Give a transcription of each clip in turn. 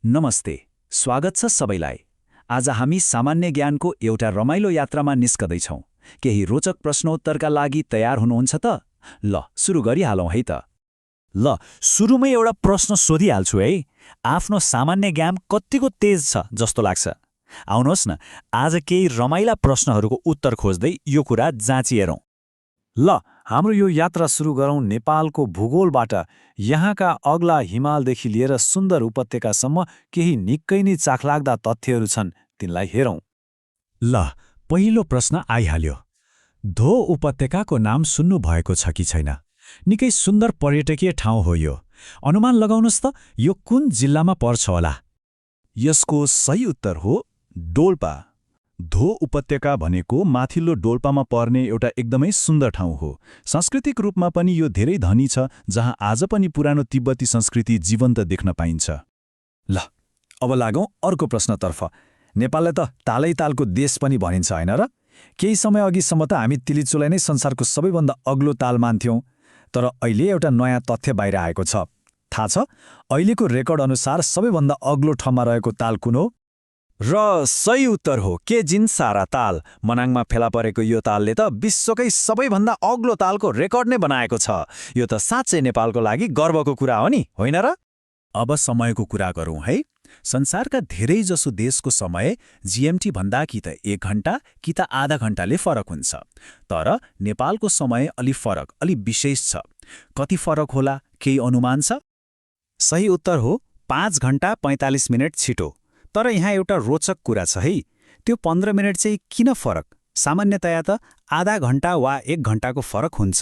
नमस्ते, स्वागत छ सबैलाई। आज हामी सामान्य ज्ञानको एउटा रमाइलो यात्रामा निस्कदैछौँ। केही रोचक प्रश्नोत्तरका लागि तयार हुनुहुन्छ त? ल, सुरु गरिहालौँ है त। ल, सुरुमै एउटा प्रश्न सोधिहाल्छु है। आफ्नो सामान्य ज्ञान कतिको तेज छ जस्तो लाग्छ? आउनुहोस् न, आज केही रमाइला प्रश्नहरूको उत्तर खोज्दै यो कुरा जाँचिहेरौँ। ल, हाम्रो यो यात्रा सुरु गरौँ नेपालको भूगोलबाट। यहाँका अग्ला हिमालदेखि लिएर सुन्दर उपत्यकासम्म केही निकै नै चाखलाग्दा तथ्यहरू छन्, तिनलाई हेरौँ। ल, पहिलो प्रश्न आइहाल्यो। धो उपत्यकाको नाम सुन्नुभएको छ कि छैन? निकै सुन्दर पर्यटकीय ठाउँ हो यो। अनुमान लगाउनुहोस् त, यो कुन जिल्लामा पर्छ होला? यसको सही उत्तर हो डोल्पा। धो उपत्यका भनेको माथिल्लो डोल्पामा पर्ने एउटा एकदमै सुन्दर ठाउँ हो। सांस्कृतिक रूपमा पनि यो धेरै धनी छ, जहाँ आज पनि पुरानो तिब्बती संस्कृति जीवन्त देख्न पाइन्छ। ल, अब लागौँ अर्को प्रश्नतर्फ। नेपाललाई त तालै तालको देश पनि भनिन्छ, होइन र? केही समय अघिसम्म त हामी तिलिचुलाई नै संसारको सबैभन्दा अग्लो ताल मान्थ्यौँ। तर अहिले एउटा नयाँ तथ्य बाहिर आएको छ। थाहा छ, अहिलेको रेकर्ड अनुसार सबैभन्दा अग्लो ठाउँमा रहेको ताल कुन हो? र सही उत्तर हो केजिन्सारा ताल। मनाङमा फेला परेको यो तालले त विश्वकै सबैभन्दा अग्लो तालको रेकर्ड नै बनाएको छ। यो त साँच्चै नेपालको लागि गर्वको कुरा हो नि, होइन र? अब समयको कुरा गरौँ है। संसारका धेरैजसो देशको समय जीएमटी भन्दा कि त 1 घण्टा कि त आधा घण्टाले फरक हुन्छ। तर नेपालको समय अलि फरक, अलि विशेष छ। कति फरक होला, केही अनुमान छ? सही उत्तर हो 5 घण्टा 45 मिनट छिटो। तर यहाँ एउटा रोचक कुरा छ है। त्यो 15 मिनट चाहिँ किन फरक? सामान्यतया त आधा घण्टा वा 1 घण्टाको फरक हुन्छ।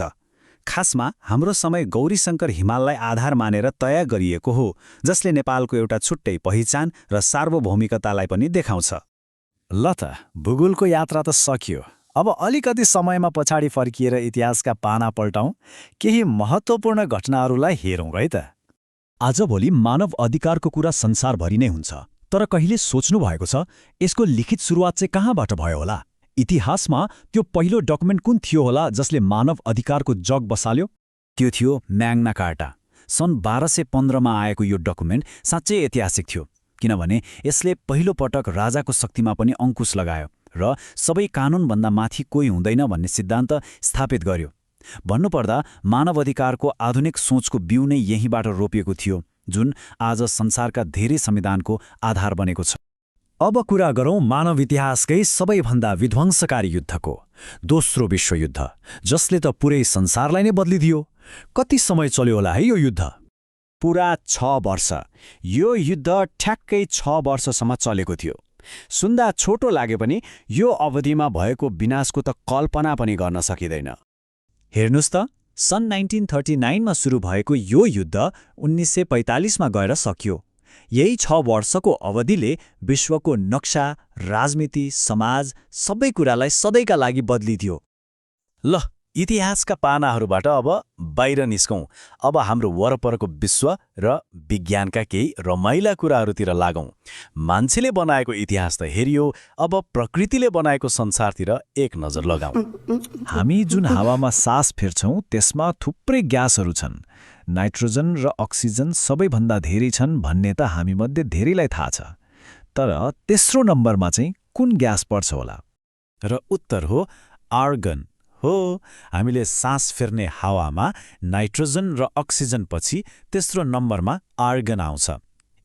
खासमा हाम्रो समय गौरीशङ्कर हिमाललाई आधार मानेर तय गरिएको हो, जसले नेपालको एउटा छुट्टै पहिचान र सार्वभौमिकतालाई पनि देखाउँछ। ल त, भूगोलको यात्रा त सकियो। अब अलिकति समयमा पछाडि फर्किएर इतिहासका पाना पल्टाउँ। केही महत्त्वपूर्ण घटनाहरूलाई हेरौँ है त। आजभोलि मानव अधिकारको कुरा संसारभरि नै हुन्छ। तर कहिले सोच्नु भएको छ, यसको लिखित सुरुवात चाहिँ कहाँबाट भयो होला? इतिहासमा त्यो पहिलो डकुमेन्ट कुन थियो होला जसले मानव अधिकारको जग बसाल्यो? त्यो थियो म्याग्ना कार्टा। सन् 1215मा आएको यो डकुमेन्ट साँच्चै ऐतिहासिक थियो, किनभने यसले पहिलो पटक राजाको शक्तिमा पनि अंकुश लगायो र सबै कानुनभन्दा माथि कोही हुँदैन भन्ने सिद्धान्त स्थापित गर्यो। भन्नुपर्दा मानव अधिकारको आधुनिक सोचको बिउ नै यहीँबाट रोपिएको थियो, जुन आज संसारका धेरै संविधानको आधार बनेको छ। अब कुरा गरौँ मानव इतिहासकै सबैभन्दा विध्वंसकारी युद्धको, दोस्रो विश्वयुद्ध, जसले त पुरै संसारलाई नै बदलिदियो। कति समय चल्यो होला है यो युद्ध? पुरा 6 वर्ष। यो युद्ध ठ्याक्कै 6 वर्षसम्म चलेको थियो। सुन्दा छोटो लागे पनि यो अवधिमा भएको विनाशको त कल्पना पनि गर्न सकिँदैन। हेर्नुस् त, सन् 1939मा सुरु भएको यो युद्ध 1945मा गएर सकियो। यही 6 वर्षको अवधिले विश्वको नक्सा, राजनीति, समाज सबै कुरालाई सधैँका लागि बदलिदियो। ल, इतिहासका पानाहरूबाट अब बाहिर निस्कौँ। अब हाम्रो वरपरको विश्व र विज्ञानका केही रमाइला कुराहरूतिर लागौँ। मान्छेले बनाएको इतिहास त हेरियो, अब प्रकृतिले बनाएको संसारतिर एक नजर लगाऊँ। हामी जुन हावामा सास फेर्छौँ त्यसमा थुप्रै ग्यासहरू छन्। नाइट्रोजन र अक्सिजन सबैभन्दा धेरै छन् भन्ने त हामीमध्ये धेरैलाई थाहा छ। तर तेस्रो नम्बरमा चाहिँ कुन ग्यास पर्छ होला? र उत्तर हो आर्गन। हो, हामीले सास फेर्ने हावामा नाइट्रोजन र अक्सिजन पछि तेस्रो नम्बरमा आर्गन आउँछ।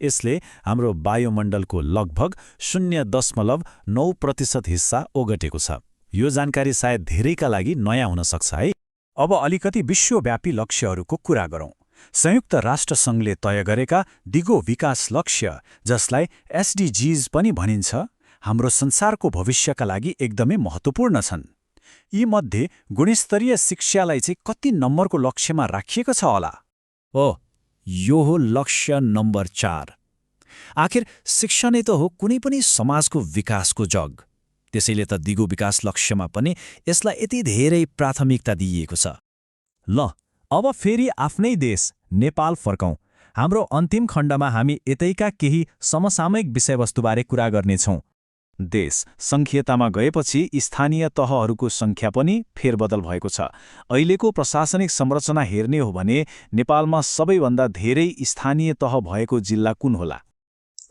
यसले हाम्रो वायुमण्डलको लगभग 0.9% हिस्सा ओगटेको छ। यो जानकारी सायद धेरैका लागि नयाँ हुन सक्छ है। अब अलिकति विश्वव्यापी लक्ष्यहरूको कुरा गरौँ। संयुक्त राष्ट्रसङ्घले तय गरेका दिगो विकास लक्ष्य, जसलाई एसडीजीज पनि भनिन्छ, हाम्रो संसारको भविष्यका लागि एकदमै महत्त्वपूर्ण छन्। यी मध्ये गुणस्तरीय शिक्षालाई चाहिँ कति नम्बरको लक्ष्यमा राखिएको छ होला? यो हो लक्ष्य नम्बर 4। आखिर शिक्षा नै त हो कुनै पनि समाजको विकासको जग। त्यसैले त दिगो विकास लक्ष्यमा पनि यसलाई यति धेरै प्राथमिकता दिइएको छ। ल, अब फेरि आफ्नै देश नेपाल फर्कौँ। हाम्रो अन्तिम खण्डमा हामी यतैका केही समसामयिक विषयवस्तुबारे कुरा गर्नेछौँ। देश सङ्घीयतामा गएपछि स्थानीय तहहरूको सङ्ख्या पनि फेरबदल भएको छ। अहिलेको प्रशासनिक संरचना हेर्ने हो भने नेपालमा सबैभन्दा धेरै स्थानीय तह भएको जिल्ला कुन होला?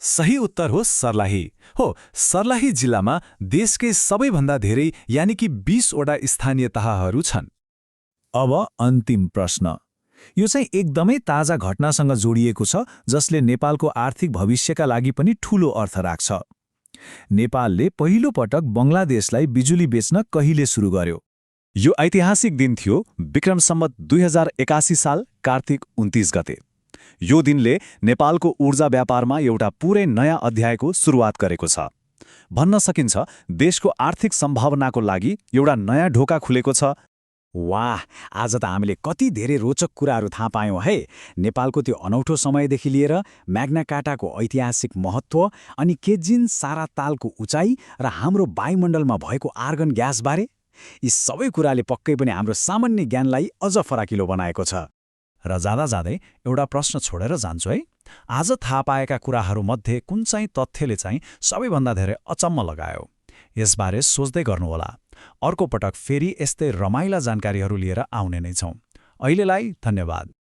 सही उत्तर हो सर्लाही। हो, सर्लाही जिल्लामा देशकै सबैभन्दा धेरै यानि कि 20वटा स्थानीय तहहरू छन्। अब अन्तिम प्रश्न। यो चाहिँ एकदमै ताजा घटनासँग जोडिएको छ, जसले नेपालको आर्थिक भविष्यका लागि पनि ठूलो अर्थ राख्छ। नेपालले पहिलो पटक बङ्गलादेशलाई बिजुली बेच्न कहिले सुरु गर्यो? यो ऐतिहासिक दिन थियो विक्रम सम्वत 2081 साल कार्तिक 29 गते। यो दिनले नेपालको ऊर्जा व्यापारमा एउटा पूरै नयाँ अध्यायको सुरुवात गरेको छ। भन्न सकिन्छ देशको आर्थिक सम्भावनाको लागि एउटा नयाँ ढोका खुलेको छ। वाह, आज त हामीले कति धेरै रोचक कुराहरू थाहा पायौँ है। नेपालको त्यो अनौठो समयदेखि लिएर म्याग्ना कार्टाको ऐतिहासिक महत्त्व, अनि केजिन सारा तालको उचाइ र हाम्रो वायुमण्डलमा भएको आर्गन ग्यासबारे, यी सबै कुराले पक्कै पनि हाम्रो सामान्य ज्ञानलाई अझ फराकिलो बनाएको छ। र जाँदा जाँदै एउटा प्रश्न छोडेर जान्छु है। आज थाहा पाएका कुराहरूमध्ये कुन चाहिँ तथ्यले चाहिँ सबैभन्दा धेरै अचम्म लगायो? यसबारे सोच्दै गर्नुहोला। अर्को पटक फेरि यस्तै रमाइला जानकारीहरू लिएर आउने नै छौँ। अहिलेलाई धन्यवाद।